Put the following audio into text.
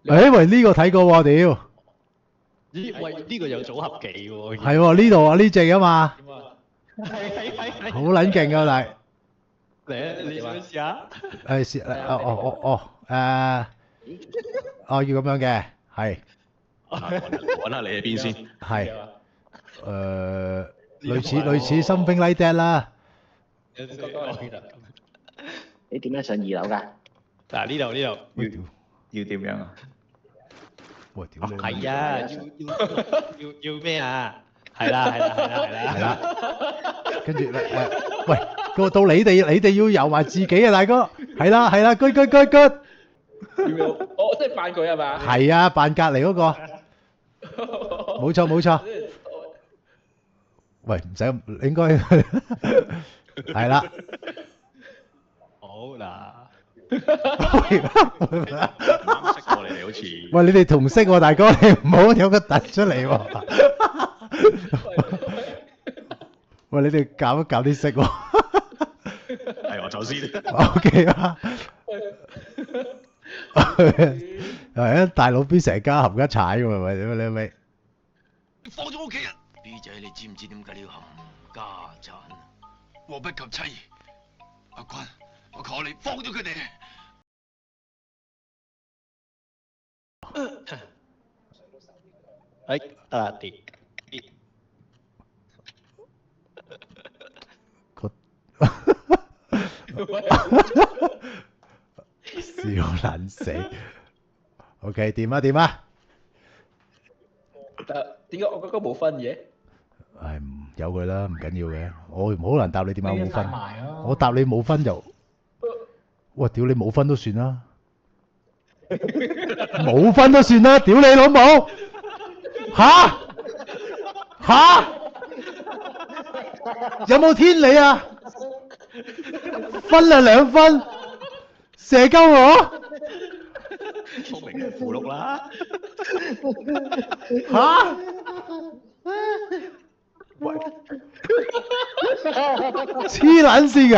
喂，呢個睇過喎，屌！咦？喂，呢個有組合技喎。係喎，呢度啊，呢隻啊嘛，係。好撚勁㗎，但係嚟啊！你想試下？要咁樣嘅，係揾下你喺邊先。係類似 something like that 啦。你點樣上2樓㗎？嗱，呢度。要點樣啊？喂，屌你！係啊，要咩啊？係啦。跟住喂，到你哋要游埋自己啊，大哥。係啦，good。我即係扮佢係嘛？係啊，扮隔離嗰個。冇錯。喂，唔使，應該係啦。好嗱。唔啱識喎，你哋好似。喂，你哋同識喎，大哥，你唔好有個突出嚟喎。喂，你哋搞啲識喎。係我走先。OK 啊。係啊，大佬邊成家冚家踩喎，喂，你咪放咗屋企人。B 仔，你知唔知點解你要冚家產？禍不及妻兒。阿君，我求你放咗佢哋。得啦，跌。笑撚死。OK，掂啊？點解我嗰個冇分嘅？唉，由佢啦，唔緊要嘅。我好難答你點解冇分。我答你冇分就，哇！屌你冇分都算啦，冇分都算啦，屌你老母！吓？有冇天理啊？分啊2分，射鳩我？聰明嘅符碌啦。吓？黐撚線㗎！